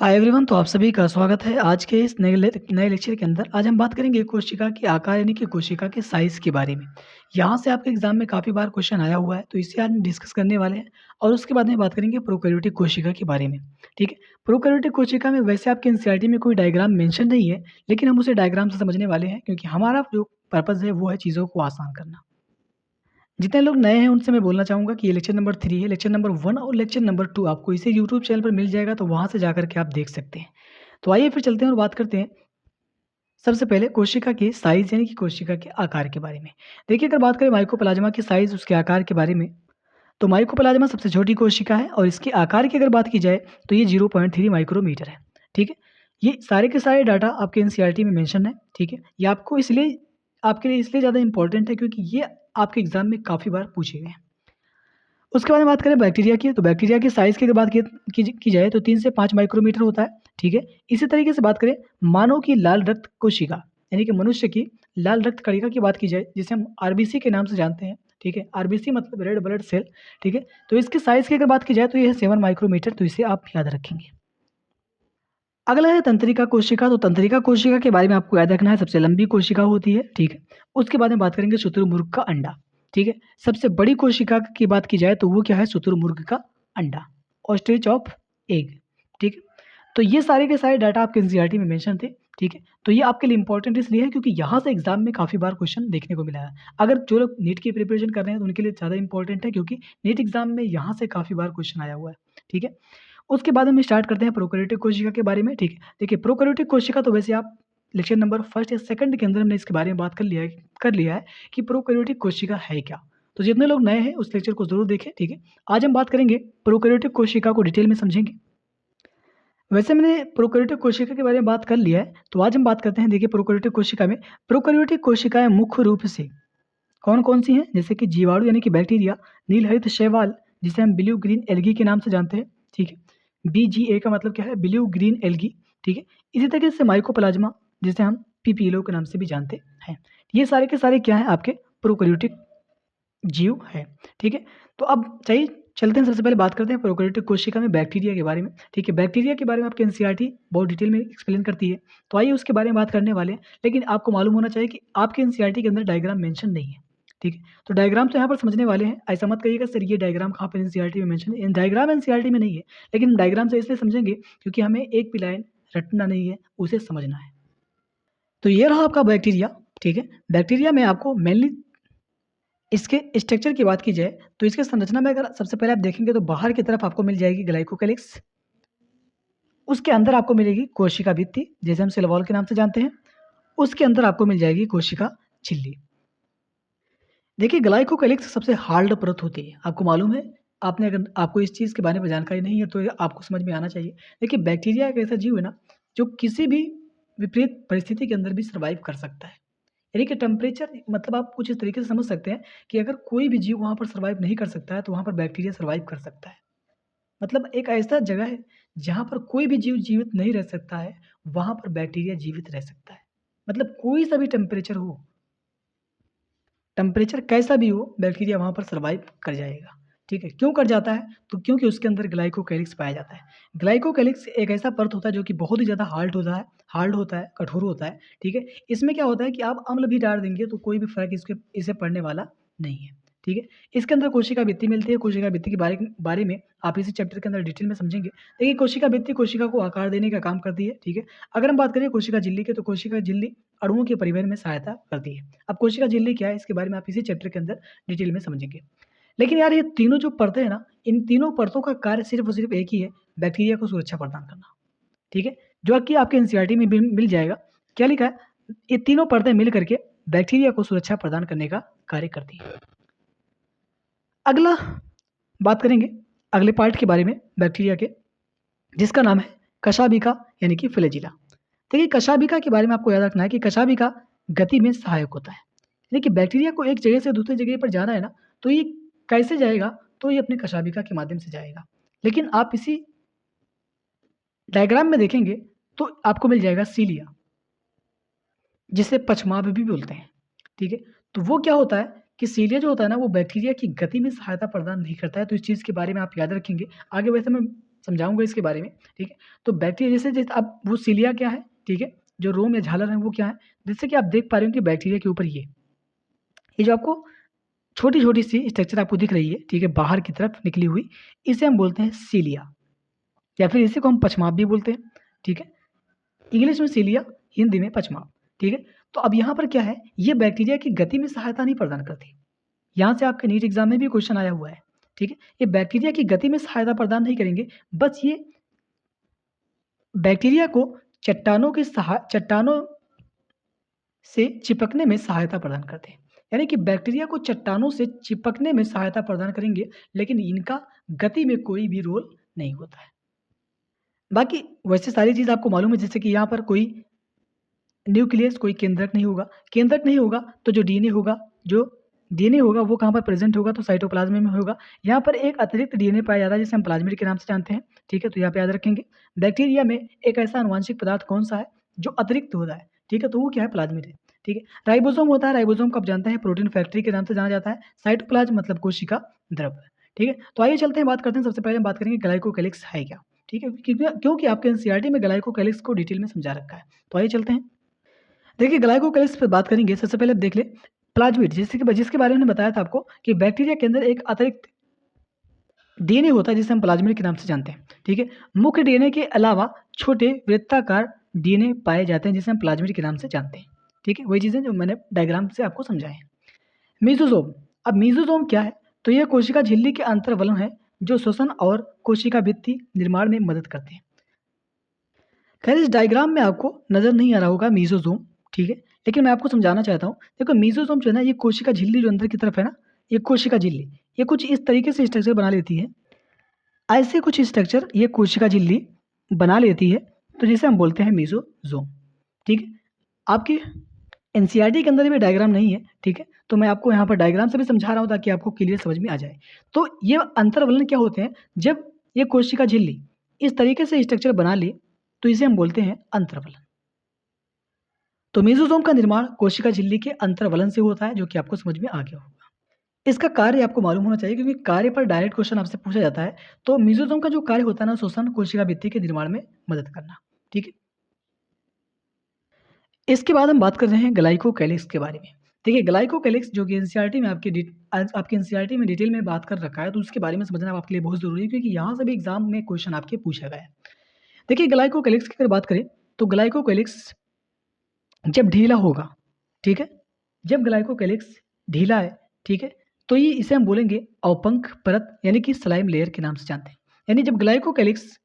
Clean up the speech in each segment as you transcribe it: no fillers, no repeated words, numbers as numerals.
Hi everyone, तो आप सभी का स्वागत है आज के इस नए लेक्चर के अंदर। आज हम बात करेंगे कोशिका के आकार यानी कि कोशिका के साइज़ के बारे में। यहाँ से आपके एग्जाम में काफ़ी बार क्वेश्चन आया हुआ है, तो इसे आज हम डिस्कस करने वाले हैं और उसके बाद में बात करेंगे प्रोकैरियोटिक कोशिका के बारे में। ठीक है, प्रोकैरियोटिक कोशिका में वैसे आपके एनसीईआरटी में कोई डायग्राम मेंशन नहीं है, लेकिन हम उसे डायग्राम से समझने वाले हैं क्योंकि हमारा जो पर्पज़ है वो है चीज़ों को आसान करना। जितने लोग नए हैं उनसे मैं बोलना चाहूँगा कि ये लेक्चर नंबर 3 है, लेक्चर नंबर 1 और लेक्चर नंबर 2 आपको इसे यूट्यूब चैनल पर मिल जाएगा, तो वहाँ से जाकर के आप देख सकते हैं। तो आइए फिर चलते हैं और बात करते हैं सबसे पहले कोशिका के साइज़ यानी कि कोशिका के आकार के बारे में। देखिए, अगर बात करें माइकोप्लाज़्मा के साइज़ उसके आकार के बारे में, तो माइकोप्लाज़्मा सबसे छोटी कोशिका है और इसके आकार की अगर बात की जाए तो ये 0.3 माइक्रोमीटर है। ठीक है? ये सारे के सारे डाटा आपके एनसीईआरटी में मेंशन है। ठीक है? ये आपके लिए इसलिए ज़्यादा इम्पोर्टेंट है क्योंकि ये आपके एग्ज़ाम में काफ़ी बार पूछे गए हैं। उसके बाद में बात करें बैक्टीरिया की, तो बैक्टीरिया की साइज़ की अगर बात की जाए तो 3 से 5 माइक्रोमीटर होता है, ठीक है? इसी तरीके से बात करें मानव की लाल रक्त कोशिका, यानी कि मनुष्य की लाल रक्त कणिका की बात की जाए, जिसे हम आरबीसी के नाम से जानते हैं, ठीक है? आरबीसी मतलब रेड ब्लड सेल, ठीक है? तो इसके साइज़ की अगर बात की जाए तो ये है 7 माइक्रोमीटर, तो इसे आप याद रखेंगे। अगला है तंत्रिका कोशिका, तो तंत्रिका कोशिका के बारे में आपको याद रखना है, सबसे लंबी कोशिका होती है, ठीक है? उसके बाद में बात करेंगे शुतुरमुर्ग का अंडा, ठीक है? सबसे बड़ी कोशिका की बात की जाए तो वो क्या है, शुतुरमुर्ग का अंडा, ऑस्ट्रिच ऑफ एग, ठीक है? तो ये सारे के सारे डाटा आपके एनसीईआरटी में मेंशन थे, ठीक है? तो ये आपके लिए इंपॉर्टेंट इसलिए है क्योंकि यहाँ से एग्जाम में काफ़ी बार क्वेश्चन देखने को मिला है। अगर जो लोग नीट की प्रिपरेशन कर रहे हैं तो उनके लिए ज़्यादा इंपॉर्टेंट है क्योंकि नीट एग्जाम में यहाँ से काफ़ी बार क्वेश्चन आया हुआ है, ठीक है? उसके बाद हम स्टार्ट करते हैं प्रोकैरियोटिक कोशिका के बारे में, ठीक है? देखिए, प्रोकैरियोटिक कोशिका तो वैसे आप लेक्चर नंबर फर्स्ट या सेकंड के अंदर हमने इसके बारे में बात कर लिया है कि प्रोकैरियोटिक कोशिका है क्या। तो जितने लोग नए हैं उस लेक्चर को ज़रूर देखें, ठीक है? आज हम बात करेंगे प्रोकैरियोटिक कोशिका को डिटेल में समझेंगे। वैसे मैंने प्रोकैरियोटिक कोशिका के बारे में बात कर लिया है, तो आज हम बात करते हैं, देखिए, प्रोकैरियोटिक कोशिका में प्रोकैरियोटिक कोशिकाएँ मुख्य रूप से कौन-कौन सी हैं? जैसे कि जीवाणु यानी कि बैक्टीरिया, नीलहरित शैवाल जिसे हम ब्लू ग्रीन एल्गी के नाम से जानते हैं, ठीक है? बीजीए का मतलब क्या है? ब्लू ग्रीन एल्गी, ठीक है? इसी तरीके से माइकोप्लाज़्मा जिसे हम पीपीएलओ के नाम से भी जानते हैं। ये सारे के सारे क्या हैं? आपके प्रोकैरियोटिक जीव है, ठीक है? तो अब चलिए चलते हैं, सबसे पहले बात करते हैं प्रोकैरियोटिक कोशिका में बैक्टीरिया के बारे में, ठीक है? बैक्टीरिया के बारे में आपके एनसीईआरटी बहुत डिटेल में एक्सप्लेन करती है, तो आइए उसके बारे में बात करने वाले हैं। लेकिन आपको मालूम होना चाहिए कि आपके एनसीईआरटी के अंदर डायग्राम मेंशन नहीं है, ठीक है? तो डायग्राम तो यहाँ पर समझने वाले हैं, ऐसा मत कहिएगा सर ये डायग्राम कहाँ पर एनसीईआरटी में मेंशन है, डायग्राम एनसीईआरटी में नहीं है, लेकिन डायग्राम से इसलिए समझेंगे क्योंकि हमें एक भी लाइन रटना नहीं है, उसे समझना है। तो ये रहा आपका बैक्टीरिया, ठीक है? बैक्टीरिया में आपको मेनली इसके स्ट्रक्चर की बात की जाए तो इसके संरचना में अगर सबसे पहले आप देखेंगे तो बाहर की तरफ आपको मिल जाएगी ग्लाइकोकैलिक्स, उसके अंदर आपको मिलेगी कोशिका भित्ति जिसे हम सेल वॉल के नाम से जानते हैं, उसके अंदर आपको मिल जाएगी कोशिका झिल्ली। देखिए, ग्लाइकोकैलिक्स सबसे हार्ड परत होती है, आपको मालूम है? आपने अगर आपको इस चीज़ के बारे में जानकारी नहीं है तो ये आपको समझ में आना चाहिए। देखिए, बैक्टीरिया एक ऐसा जीव है ना जो किसी भी विपरीत परिस्थिति के अंदर भी सर्वाइव कर सकता है। यानी कि टेम्परेचर मतलब आप कुछ इस तरीके से समझ सकते हैं कि अगर कोई भी जीव वहाँ पर सर्वाइव नहीं कर सकता है, तो वहाँ पर बैक्टीरिया सर्वाइव कर सकता है। मतलब एक ऐसा जगह है, जहाँ पर कोई भी जीव जीवित नहीं रह सकता है, वहाँ पर बैक्टीरिया जीवित रह सकता है। मतलब कोई सा भी टेम्परेचर कैसा भी हो, बैक्टीरिया वहाँ पर सर्वाइव कर जाएगा, ठीक है? क्यों कर जाता है? तो क्योंकि उसके अंदर ग्लाइकोकैलिक्स पाया जाता है। ग्लाइकोकैलिक्स एक ऐसा परत होता है जो कि बहुत ही ज़्यादा हार्ड होता है, कठोर होता है, ठीक है? इसमें क्या होता है कि आप अम्ल भी डाल देंगे तो कोई भी फ़र्क इसे पड़ने वाला नहीं है, ठीक है? इसके अंदर कोशिका भित्ति मिलती है, कोशिका भित्ति के बारे में आप इसी चैप्टर के अंदर डिटेल में समझेंगे। देखिए, कोशिका भित्ति कोशिका को आकार देने का काम करती है, ठीक है? अगर हम बात करें कोशिका झिल्ली की, तो कोशिका झिल्ली अणुओं के परिवहन में सहायता करती है। अब कोशिका झिल्ली क्या है, इसके बारे में आप इसी चैप्टर के अंदर डिटेल में समझेंगे। लेकिन यार, ये तीनों जो परतें हैं ना, इन तीनों परतों का कार्य सिर्फ़ और सिर्फ़ एक ही है, बैक्टीरिया को सुरक्षा प्रदान करना, ठीक है? जो कि आपके एनसीईआरटी में भी मिल जाएगा। क्या लिखा है? ये तीनों परतें मिल करके बैक्टीरिया को सुरक्षा प्रदान करने का कार्य करती हैं। अगला बात करेंगे अगले पार्ट के बारे में बैक्टीरिया के, जिसका नाम है कशाभिका यानी कि फ्लैजिला। देखिए, कशाभिका के बारे में आपको याद रखना है कि कशाभिका गति में सहायक होता है। यानी कि बैक्टीरिया को एक जगह से दूसरी जगह पर जाना है ना, तो ये कैसे जाएगा? तो ये अपने कशाभिका के माध्यम से जाएगा। लेकिन आप इसी डायग्राम में देखेंगे तो आपको मिल जाएगा सीलिया, जिसे पक्षमाभ भी बोलते हैं, ठीक है? तो वो क्या होता है कि सीलिया जो होता है ना, वो बैक्टीरिया की गति में सहायता प्रदान नहीं करता है, तो इस चीज़ के बारे में आप याद रखेंगे। आगे वैसे मैं समझाऊँगा इसके बारे में, ठीक है? तो बैक्टीरिया जैसे अब वो सिलिया क्या है, ठीक है? जो रोम या झालर है वो क्या है? जैसे कि आप देख पा रहे हो कि बैक्टीरिया के ऊपर ये जो आपको छोटी-छोटी सी स्ट्रक्चर आपको दिख रही है, ठीक है? बाहर की तरफ निकली हुई, इसे हम बोलते हैं सिलिया या फिर इसी को हम पछमाप भी बोलते हैं, ठीक है? इंग्लिश में सिलिया, हिंदी में पछमाप, ठीक है? तो अब यहाँ पर क्या है, ये बैक्टीरिया की गति में सहायता नहीं प्रदान करती। यहाँ से आपके नीट एग्ज़ाम में भी क्वेश्चन आया हुआ है, ठीक है? ये बैक्टीरिया की गति में सहायता प्रदान नहीं करेंगे, बस ये बैक्टीरिया को चट्टानों से चिपकने में सहायता प्रदान करते हैं। यानी कि बैक्टीरिया को चट्टानों से चिपकने में सहायता प्रदान करेंगे, लेकिन इनका गति में कोई भी रोल नहीं होता है। बाकी वैसे सारी चीज़ आपको मालूम है, जैसे कि यहाँ पर कोई न्यूक्लियस कोई केंद्रक नहीं होगा। केंद्रक नहीं होगा तो जो डीएनए होगा वो कहाँ पर प्रेज़ेंट होगा, तो साइटोप्लाज़्म में होगा। यहाँ पर एक अतिरिक्त डीएनए पाया जाता है जिसे हम प्लाज़मिड के नाम से जानते हैं, ठीक है? तो यहाँ पे याद रखेंगे। बैक्टीरिया में एक ऐसा आनुवांशिक पदार्थ कौन-सा है जो अतिरिक्त होता है, ठीक है? तो वो क्या है, प्लाज़मिड है, ठीक है? राइबोसोम होता है, राइबोसोम को आप जानते हैं प्रोटीन फैक्ट्री के नाम से जाना जाता है। साइटोप्लाज़्म मतलब कोशिका द्रव्य, ठीक है? तो आइए चलते हैं, बात करते हैं। सबसे पहले हम बात करेंगे ग्लाइकोकैलिक्स है क्या, ठीक है? क्योंकि आपके एनसीईआरटी में ग्लाइकोकैलिक्स को डिटेल में समझा रखा है। तो आइए चलते हैं। देखिए ग्लाइकोकैलिक्स पे बात करेंगे, सबसे पहले आप देख लें प्लाज़्मिड, जिसके बारे में मैंने बताया था आपको कि बैक्टीरिया के अंदर एक अतिरिक्त डीएनए होता है जिसे हम प्लाज़्मिड के नाम से जानते हैं, ठीक है? मुख्य डीएनए के अलावा छोटे वृत्ताकार डीएनए पाए जाते हैं जिसे हम प्लाज़्मिड के नाम से जानते हैं, ठीक है? वही चीज़ें जो मैंने डायग्राम से आपको समझाए हैं। मेसोसोम, अब मेसोसोम क्या है? तो यह कोशिका झिल्ली के अंतर्वलन है जो श्वसन और कोशिका भित्ति निर्माण में मदद करते हैं। खैर इस डायग्राम में आपको नज़र नहीं आ रहा होगा मेसोसोम, ठीक है? लेकिन मैं आपको समझाना चाहता हूँ। देखो मेसोसोम जो है ना, ये कोशिका झिल्ली जो अंदर की तरफ है ना, ये कोशिका झिल्ली, ये कुछ इस तरीके से स्ट्रक्चर बना लेती है। ऐसे कुछ स्ट्रक्चर ये कोशिका झिल्ली बना लेती है, तो जिसे हम बोलते हैं मेसोसोम, ठीक है? आपकी एनसीईआरटी के अंदर भी डायग्राम नहीं है, ठीक है? तो मैं आपको यहाँ पर डायग्राम से भी समझा रहा हूँ ताकि आपको क्लियर समझ में आ जाए। तो ये अंतर्वलन क्या होते हैं? जब ये कोशिका झिल्ली इस तरीके से स्ट्रक्चर बना ले, तो इसे हम बोलते हैं अंतर्वलन। तो मेसोसोम का निर्माण कोशिका झिल्ली के अंतर्वलन से होता है, जो कि आपको समझ में आ गया होगा। इसका कार्य आपको मालूम होना चाहिए क्योंकि कार्य पर डायरेक्ट क्वेश्चन आपसे पूछा जाता है। तो मेसोसोम का जो कार्य होता है ना, श्वसन कोशिका भित्ति के निर्माण में मदद करना, ठीक है? इसके बाद हम बात कर रहे हैं ग्लाइकोकैलिक्स के बारे में। देखिए ग्लाइकोकैलिक्स जो कि एनसीईआरटी में आज आपके एनसीईआरटी में डिटेल में बात कर रखा है, तो उसके बारे में समझना आपके लिए बहुत ज़रूरी है क्योंकि यहाँ से भी एग्जाम में क्वेश्चन आपके पूछा गया है। देखिए ग्लाइकोकैलिक्स की अगर बात करें तो ग्लाइकोकैलिक्स जब ढीला होगा, ठीक है? जब ग्लाइकोकैलिक्स ढीला है, ठीक है? तो ये इसे हम बोलेंगे अवपंक परत यानी कि स्लाइम लेयर के नाम से जानते हैं। यानी जब ग्लाइकोकैलिक्स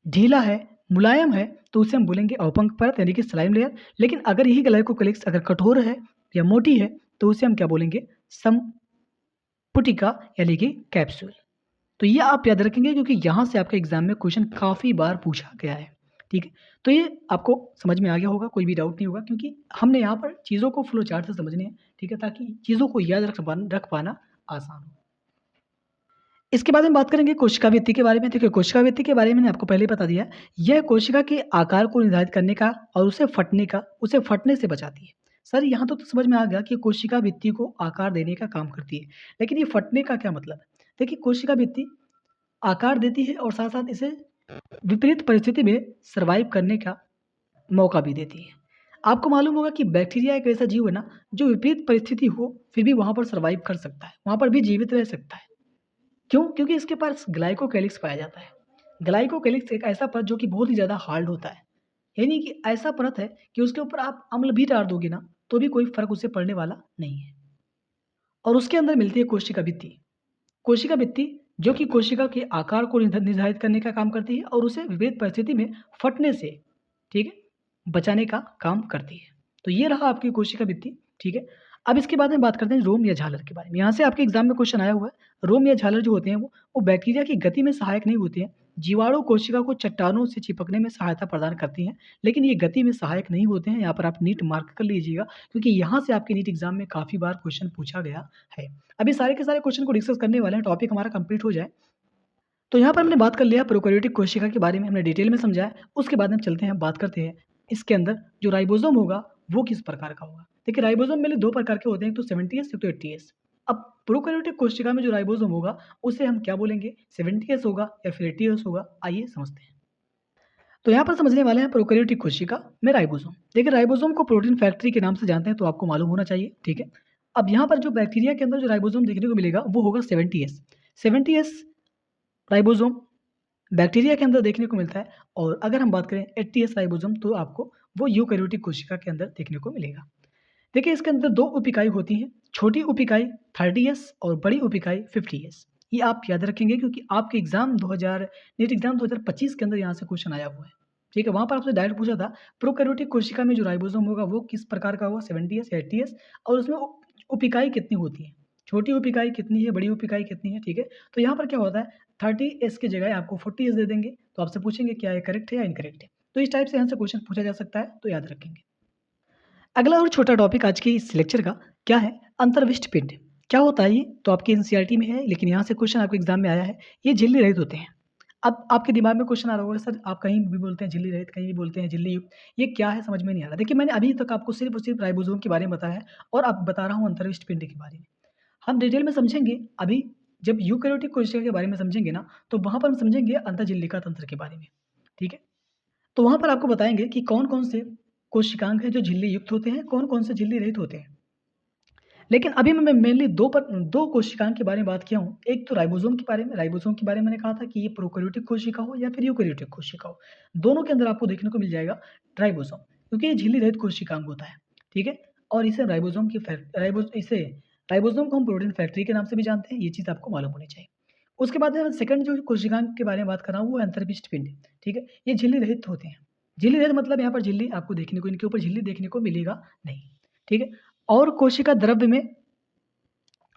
ढीला है, मुलायम है, तो उसे हम बोलेंगे अवपंक परत यानी कि स्लाइम लेयर। लेकिन अगर यही ग्लाइकोकैलिक्स अगर कठोर है या मोटी है, तो उसे हम क्या बोलेंगे? संपुटिका यानी कि कैप्सूल। तो ये आप याद रखेंगे क्योंकि यहाँ से आपके एग्जाम में क्वेश्चन काफ़ी बार पूछा गया है, ठीक है? तो ये आपको समझ में आ गया होगा, कोई भी डाउट नहीं होगा क्योंकि हमने यहाँ पर चीज़ों को फ्लो चार्ट से समझने हैं, ठीक है? ताकि चीज़ों को याद रख पाना आसान हो। इसके बाद हम बात करेंगे कोशिका भित्ति के बारे में। देखिए कोशिका भित्ति के बारे में मैंने आपको पहले ही बता दिया है। यह कोशिका के आकार को निर्धारित करने का और उसे फटने से बचाती है। सर यहाँ तो समझ में आ गया कि कोशिका भित्ति को आकार देने का काम करती है, लेकिन ये फटने का क्या मतलब है? देखिए कोशिका भित्ति आकार देती है और साथ-साथ इसे विपरीत परिस्थिति में सर्वाइव करने का मौका भी देती है। आपको मालूम होगा कि बैक्टीरिया एक ऐसा जीव है ना, जो विपरीत परिस्थिति हो फिर भी वहाँ पर सर्वाइव कर सकता है, वहाँ पर भी जीवित रह सकता है। क्यों? क्योंकि इसके पास ग्लाइकोकैलिक्स पाया जाता है। ग्लाइकोकैलिक्स एक ऐसा परत जो कि बहुत ही ज़्यादा हार्ड होता है। यानी कि ऐसा परत है कि उसके ऊपर आप अम्ल भी डाल दोगे ना, तो भी कोई फ़र्क उससे पड़ने वाला नहीं है। और उसके अंदर मिलती है कोशिका भित्ति। कोशिका भित्ति जो कि कोशिका के आकार को निर्धारित करने का काम करती है और उसे विपरीत परिस्थिति में फटने से, ठीक है, बचाने का काम करती है। तो ये रहा आपकी कोशिका भित्ति, ठीक है। अब इसके बाद में बात करते हैं रोम या झालर के बारे में। यहाँ से आपके एग्जाम में क्वेश्चन आया हुआ है। रोम या झालर जो होते हैं वो बैक्टीरिया की गति में सहायक नहीं होते हैं। जीवाणु कोशिका को चट्टानों से चिपकने में सहायता प्रदान करती हैं, लेकिन ये गति में सहायक नहीं होते हैं। यहाँ पर आप नीट मार्क कर लीजिएगा क्योंकि यहाँ से आपके नीट एग्जाम में काफ़ी बार क्वेश्चन पूछा गया है। अभी सारे के सारे क्वेश्चन को डिस्कस करने वाले हैं, टॉपिक हमारा कंप्लीट हो जाए। तो यहाँ पर हमने बात कर लिया प्रोकैरियोटिक कोशिका के बारे में, हमने डिटेल में समझा है। उसके बाद हम चलते हैं, बात करते हैं इसके अंदर जो राइबोसोम होगा वो किस प्रकार का होगा। देखिए राइबोसोम में 2 प्रकार के होते हैं, एक तो 70S एक तो 80S। अब प्रोकैरियोटिक कोशिका में जो राइबोसोम होगा, उसे हम क्या बोलेंगे? 70S होगा या फिर 80S होगा? आइए समझते हैं। तो यहाँ पर समझने वाले हैं प्रोकैरियोटिक कोशिका में राइबोसोम। देखिए राइबोसोम को प्रोटीन फैक्ट्री के नाम से जानते हैं, तो आपको मालूम होना चाहिए, ठीक है? अब यहाँ पर जो बैक्टीरिया के अंदर जो राइबोसोम देखने को मिलेगा, वो होगा 70S। 70S राइबोसोम बैक्टीरिया के अंदर देखने को मिलता है, और अगर हम बात करें 80S राइबोसोम, तो आपको वो यूकैरियोटिक कोशिका के अंदर देखने को मिलेगा। देखिए इसके अंदर 2 उप इकाई होती हैं, छोटी उप इकाई 30S और बड़ी उप इकाई 50S। ये आप याद रखेंगे क्योंकि आपके एग्ज़ाम 2000 नीट एग्ज़ाम 2025 के अंदर यहाँ से क्वेश्चन आया हुआ है। ठीक है, वहाँ पर आपसे डायरेक्ट पूछा था प्रोकैरियोटिक कोशिका में जो राइबोसोम होगा वो किस प्रकार का होगा, 70S या 80S, और उसमें उप इकाई कितनी होती है, छोटी उप इकाई कितनी है, बड़ी उप इकाई कितनी है, ठीक है? तो यहाँ पर क्या होता है, 30S की जगह आपको 40S दे देंगे, तो आपसे पूछेंगे क्या ये करेक्ट है या इनकरेक्ट है। तो इस टाइप से यहाँ से क्वेश्चन पूछा जा सकता है, तो याद रखेंगे। अगला और छोटा टॉपिक आज के इस लेक्चर का क्या है, अंतर्विष्ट पिंड। क्या होता है ये? तो आपके एनसीईआरटी में है, लेकिन यहाँ से क्वेश्चन आपके एग्जाम में आया है। ये झिल्ली रहित होते हैं। अब आपके दिमाग में क्वेश्चन आ रहा होगा, सर आप कहीं भी बोलते हैं झिल्ली रहित, कहीं भी बोलते हैं झिल्ली युक्त, ये क्या है समझ में नहीं आ रहा। देखिए मैंने अभी तक आपको सिर्फ और सिर्फ राइबोसोम के बारे में बताया है, और अब बता रहा हूँ अंतर्विष्ट पिंड के बारे में। हम डिटेल में समझेंगे अभी, जब यूकैरियोटिक कोशिका के बारे में समझेंगे ना, तो वहाँ पर हम समझेंगे अंतःझिल्लिका तंत्र के बारे में, ठीक है? तो वहाँ पर आपको बताएँगे कि कौन-कौन से कोशिकांग हैं जो झिल्ली युक्त होते हैं, कौन-कौन से झिल्ली रहित होते हैं। लेकिन अभी मैं मेनली 2 कोशिकांग के बारे में बात किया हूँ। एक तो राइबोसोम के बारे में, राइबोसोम के बारे में मैंने कहा था कि ये प्रोकैरियोटिक कोशिका हो या फिर यूकैरियोटिक कोशिका हो, दोनों के अंदर आपको देखने को मिल जाएगा राइबोसोम, क्योंकि ये झिल्ली रहित कोशिकांग होता है, ठीक है? और इसे राइबोसोम को हम प्रोटीन फैक्ट्री के नाम से भी जानते हैं, ये चीज़ आपको मालूम होनी चाहिए। उसके बाद में सेकंड जो कोशिकांग के बारे में बात कर रहा हूँ, वो है अंतर्विष्ट पिंड, ठीक है? ये झिल्ली रहित होते हैं। झिल्ली रहित मतलब यहाँ पर झिल्ली आपको देखने को, इनके ऊपर झिल्ली देखने को मिलेगा नहीं, ठीक है? और कोशिका द्रव्य में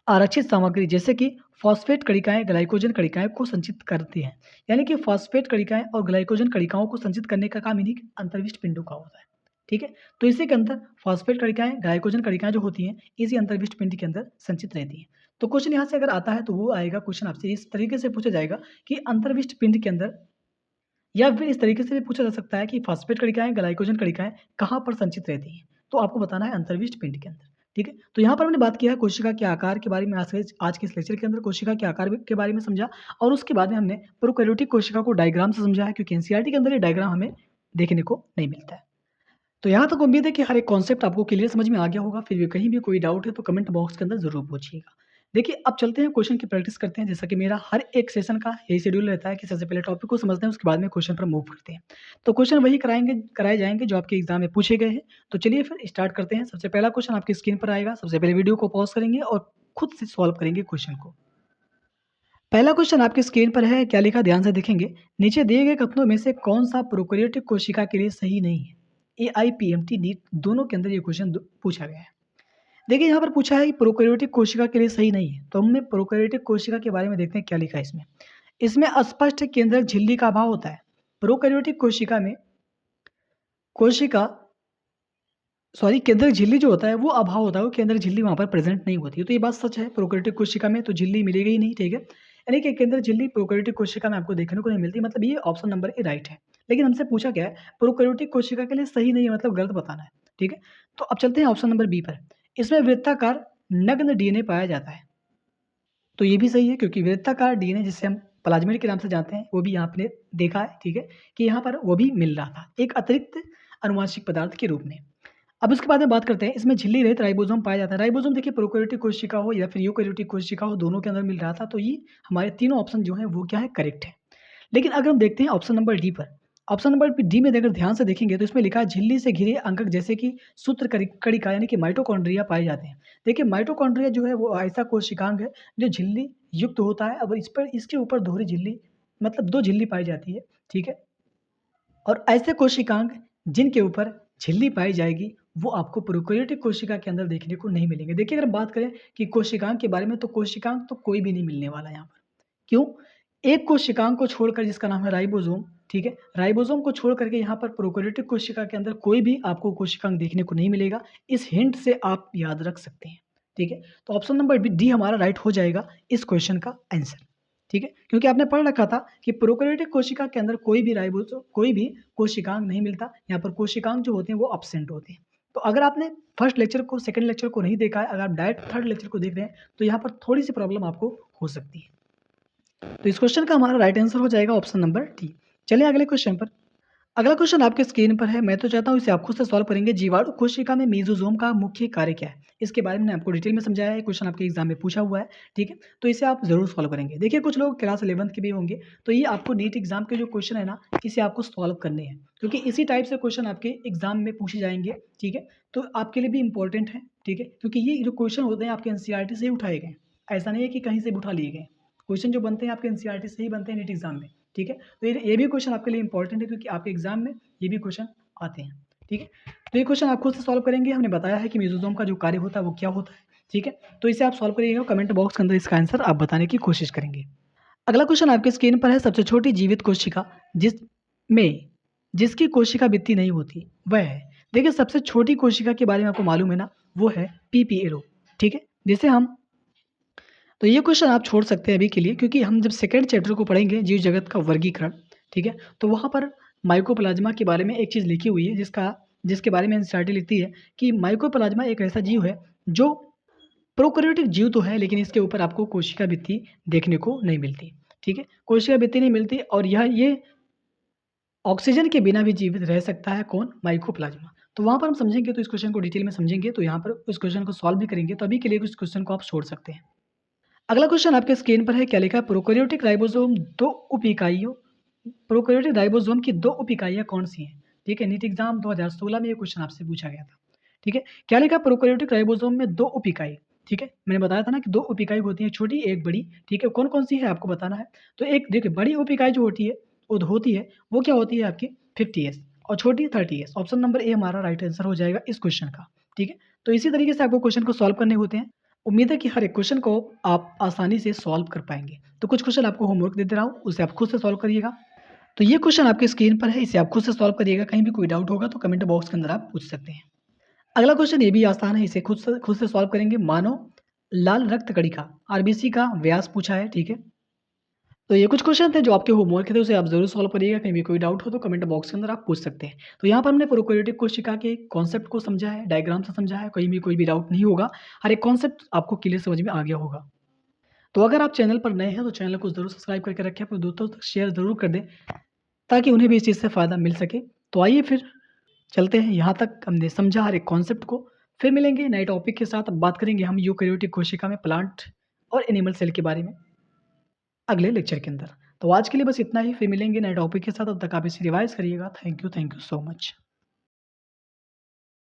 आरक्षित सामग्री जैसे कि फॉस्फेट कणिकाएँ ग्लाइकोजन कणिकाएँ को संचित करती हैं। यानी कि फॉस्फेट कणिकाएँ और ग्लाइकोजन कणिकाओं को संचित करने का काम इन्हीं अंतर्विष्ट पिंडों का होता है। ठीक है? तो इसी के अंदर फॉस्फेट कणिकाएँ, ग्लाइकोजन कणिकाएँ जो होती हैं, इसी अंतर्विष्ट पिंड के अंदर संचित रहती हैं। तो क्वेश्चन यहाँ से अगर आता है, तो वो आएगा क्वेश्चन आपसे इस तरीके से पूछा जाएगा कि अंतर्विष्ट पिंड के अंदर, या फिर इस तरीके से भी पूछा जा सकता है कि फॉस्फेट कणिकाएँ, ग्लाइकोजन कणिकाएँ कहाँ पर संचित रहती हैं? तो आपको बताना है अंतर्विष्ट पिंड के अंदर, ठीक है? तो यहाँ पर हमने बात किया है कोशिका के आकार के बारे में, आज के इस लेक्चर के अंदर कोशिका के आकार के बारे में समझा, और उसके बाद में हमने प्रोकैरियोटिक कोशिका को डायग्राम से समझा है, क्योंकि एनसीईआरटी के अंदर ये डायग्राम हमें देखने को नहीं मिलता है। तो यहाँ तक उम्मीद है कि हर एक कॉन्सेप्ट आपको क्लियर समझ में आ गया होगा। फिर भी कहीं भी कोई डाउट है तो कमेंट बॉक्स के अंदर ज़रूर पूछिएगा। देखिए अब चलते हैं क्वेश्चन की प्रैक्टिस करते हैं। जैसा कि मेरा हर एक सेशन का यही शेड्यूल रहता है कि सबसे पहले टॉपिक को समझते हैं, उसके बाद में क्वेश्चन पर मूव करते हैं। तो क्वेश्चन वही कराए जाएँगे जो आपके एग्ज़ाम में पूछे गए हैं। तो चलिए फिर स्टार्ट करते हैं। सबसे पहला क्वेश्चन आपकी स्क्रीन पर आएगा। सबसे पहले वीडियो को पॉज़ करेंगे और खुद से सॉल्व करेंगे क्वेश्चन को। पहला क्वेश्चन आपकी स्क्रीन पर है, क्या लिखा ध्यान से देखेंगे। नीचे दिए गए कथनों में से कौन-सा प्रोकैरियोटिक कोशिका के लिए सही नहीं है? एआईपीएमटी, नीट दोनों के अंदर ये क्वेश्चन पूछा गया है। देखिए यहाँ पर पूछा है कि प्रोकैरियोटिक कोशिका के लिए सही नहीं है, तो हमने प्रोकैरियोटिक कोशिका के बारे में देखते हैं क्या लिखा है इसमें। इसमें अस्पष्ट केंद्रक झिल्ली का अभाव होता है। प्रोकैरियोटिक कोशिका में कोशिका केंद्रक झिल्ली जो होता है वो अभाव होता है, वो केंद्रक झिल्ली वहाँ पर प्रेज़ेंट नहीं होती है। तो ये बात सच है, प्रोकैरियोटिक कोशिका में तो झिल्ली मिलेगी ही नहीं, ठीक है? यानी कि केंद्रक झिल्ली प्रोकैरियोटिक कोशिका में आपको देखने को नहीं मिलती, मतलब ये ऑप्शन नंबर ए राइट है। लेकिन हमसे पूछा क्या है, प्रोकैरियोटिक कोशिका के लिए सही नहीं है, मतलब गलत बताना है, ठीक है? तो अब चलते हैं ऑप्शन नंबर बी पर। इसमें वृत्ताकार नग्न डीएनए पाया जाता है। तो ये भी सही है, क्योंकि वृत्ताकार डीएनए जिसे हम प्लाज्मिड के नाम से जानते हैं, वो भी यहाँ आपने देखा है, ठीक है? कि यहाँ पर वो भी मिल रहा था, एक अतिरिक्त आनुवांशिक पदार्थ के रूप में। अब उसके बाद में बात करते हैं, इसमें झिल्ली रहित राइबोसोम पाया जाता है। राइबोसोम देखिए प्रोकैरियोटिक कोशिका हो या फिर यूकैरियोटिक कोशिका हो, दोनों के अंदर मिल रहा था, तो ये हमारे तीनों ऑप्शन जो हैं वो क्या है, करेक्ट है। लेकिन अगर हम देखते हैं ऑप्शन नंबर डी पर, ऑप्शन नंबर डी में अगर ध्यान से देखेंगे तो इसमें लिखा है झिल्ली से घिरे अंगक जैसे कि कणिका यानी कि माइटोकॉन्ड्रिया पाए जाते हैं। देखिए माइटोकॉन्ड्रिया जो है वो ऐसा कोशिकांग है जो झिल्ली युक्त होता है। अब इस पर इसके ऊपर दोहरी झिल्ली, मतलब 2 झिल्ली पाई जाती है, ठीक है? और ऐसे कोशिकांग जिनके ऊपर झिल्ली पाई जाएगी, वो आपको प्रोकैरियोटिक कोशिका के अंदर देखने को नहीं मिलेंगे। देखिए अगर बात करें कि कोशिकांग के बारे में, तो कोशिकांग तो कोई भी नहीं मिलने वाला यहाँ पर। क्यों? एक कोशिकांग को छोड़कर जिसका नाम है राइबोसोम, ठीक है? राइबोसोम को छोड़ कर के यहाँ पर प्रोकैरियोटिक कोशिका के अंदर कोई भी आपको कोशिकांग देखने को नहीं मिलेगा। इस हिंट से आप याद रख सकते हैं, ठीक है? तो ऑप्शन नंबर डी हमारा राइट हो जाएगा इस क्वेश्चन का आंसर, ठीक है? क्योंकि आपने पढ़ रखा था कि प्रोकैरियोटिक कोशिका के अंदर कोई भी कोशिकांग नहीं मिलता। यहाँ पर कोशिकांग जो होते हैं वो एब्सेंट होते हैं। तो अगर आपने फर्स्ट लेक्चर को, सेकंड लेक्चर को नहीं देखा है, अगर आप डायरेक्ट थर्ड लेक्चर को देख रहे हैं, तो यहाँ पर थोड़ी-सी प्रॉब्लम आपको हो सकती है। तो इस क्वेश्चन का हमारा राइट आंसर हो जाएगा ऑप्शन नंबर डी। चलिए अगले क्वेश्चन पर। अगला क्वेश्चन आपके स्क्रीन पर है, मैं तो चाहता हूँ इसे आप खुद से सॉल्व करेंगे। जीवाणु कोशिका में मेसोसोम का मुख्य कार्य क्या है? इसके बारे में मैंने आपको डिटेल में समझाया है, क्वेश्चन आपके एग्जाम में पूछा हुआ है, ठीक है? तो इसे आप ज़रूर सॉल्व करेंगे। देखिए कुछ लोग क्लास 11th के भी होंगे, तो ये आपको नीट एग्जाम के जो क्वेश्चन है ना, इसे आपको सॉल्व करने हैं, क्योंकि इसी टाइप से क्वेश्चन आपके एग्जाम में पूछे जाएँगे, ठीक है? तो आपके लिए भी इम्पोर्टेंट है, ठीक है? क्योंकि ये जो क्वेश्चन होते हैं आपके एनसीईआरटी से ही उठाए गए हैं, ऐसा नहीं है कि कहीं से भी उठा लिए गए हैं। क्वेश्चन जो बनते हैं आपके एनसीईआरटी से ही बनते हैं नीट एग्जाम में, ठीक है? तो ये भी क्वेश्चन आपके लिए इम्पोर्टेंट है, क्योंकि आपके एग्जाम में ये भी क्वेश्चन आते हैं, ठीक है? तो ये क्वेश्चन आप खुद से सॉल्व करेंगे। हमने बताया है कि मेसोसोम का जो कार्य होता है वो क्या होता है, ठीक है? तो इसे आप सॉल्व करिएगा, कमेंट बॉक्स के अंदर इसका आंसर आप बताने की कोशिश करेंगे। अगला क्वेश्चन आपके स्क्रीन पर है, सबसे छोटी जीवित कोशिका जिसकी कोशिका भित्ति नहीं होती, वह है। देखिए सबसे छोटी कोशिका के बारे में आपको मालूम है ना, वो है पीपीएरो, ठीक है? जिसे हम तो ये क्वेश्चन आप छोड़ सकते हैं अभी के लिए, क्योंकि हम जब सेकंड चैप्टर को पढ़ेंगे जीव जगत का वर्गीकरण, ठीक है? तो वहाँ पर माइकोप्लाज्मा के बारे में एक चीज़ लिखी हुई है, जिसके बारे में एनसीईआरटी लिखती है कि माइकोप्लाज्मा एक ऐसा जीव है जो प्रोकैरियोटिक जीव तो है, लेकिन इसके ऊपर आपको कोशिका भित्ति देखने को नहीं मिलती, ठीक है? कोशिका भित्ति नहीं मिलती, और ये ऑक्सीजन के बिना भी जीवित रह सकता है, कौन? माइकोप्लाज्मा। तो वहाँ पर हम समझेंगे, तो इस क्वेश्चन को डिटेल में समझेंगे, तो यहाँ पर उस क्वेश्चन को सॉल्व भी करेंगे, तो अभी के लिए इस क्वेश्चन को आप छोड़ सकते हैं। अगला क्वेश्चन आपके स्क्रीन पर है, क्या लिखा है? प्रोकैरियोटिक राइबोसोम की 2 उप इकाइयाँ कौन-सी हैं? ठीक है, नीट एग्ज़ाम 2016 में ये क्वेश्चन आपसे पूछा गया था, ठीक है? क्या लिखा है? प्रोकैरियोटिक राइबोसोम में 2 उप इकाई, ठीक है? मैंने बताया था ना कि 2 उप इकाई होती हैं, छोटी एक बड़ी, ठीक है? कौन-कौन सी है आपको बताना है। तो एक देखिए, बड़ी उप इकाई जो होती है, वो क्या होती है आपकी 50s, और छोटी 30s। ऑप्शन नंबर ए हमारा राइट आंसर हो जाएगा इस क्वेश्चन का, ठीक है? तो इसी तरीके से आपको क्वेश्चन को सॉल्व करने होते हैं। उम्मीद है कि हर एक क्वेश्चन को आप आसानी से सॉल्व कर पाएँगे। तो कुछ क्वेश्चन आपको होमवर्क दे दे रहा हूँ, उसे आप खुद से सॉल्व करिएगा। तो ये क्वेश्चन आपके स्क्रीन पर है, इसे आप खुद से सॉल्व करिएगा। कहीं भी कोई डाउट होगा तो कमेंट बॉक्स के अंदर आप पूछ सकते हैं। अगला क्वेश्चन ये भी आसान है, इसे खुद से सॉल्व करेंगे। मानो लाल रक्त कणिका आरबीसी का व्यास पूछा है, ठीक है? तो ये कुछ क्वेश्चन थे जो आपके होमवर्क थे, उसे आप ज़रूर सॉल्व करिएगा। कहीं भी कोई डाउट हो तो कमेंट बॉक्स के अंदर आप पूछ सकते हैं। तो यहाँ पर हमने प्रोकैरियोटिक कोशिका के कॉन्सेप्ट को समझा है, डायग्राम से समझा है, कहीं भी कोई भी डाउट नहीं होगा। हर एक कॉन्सेप्ट आपको क्लियर समझ में आ गया होगा। तो अगर आप चैनल पर नए हैं तो चैनल को ज़रूर सब्सक्राइब करके रखें, अपने दोस्तों तक शेयर ज़रूर कर दें, ताकि उन्हें भी इस चीज़ से फ़ायदा मिल सके। तो आइए फिर चलते हैं, यहाँ तक हमने समझा हर एक कॉन्सेप्ट को। फिर मिलेंगे नए टॉपिक के साथ, अब बात करेंगे हम यूकेरियोटिक कोशिका में प्लांट और एनिमल सेल के बारे में अगले लेक्चर के अंदर। तो आज के लिए बस इतना ही, फिर मिलेंगे नए टॉपिक के साथ, तब तक आप इसे रिवाइज़ करिएगा। Thank you so much.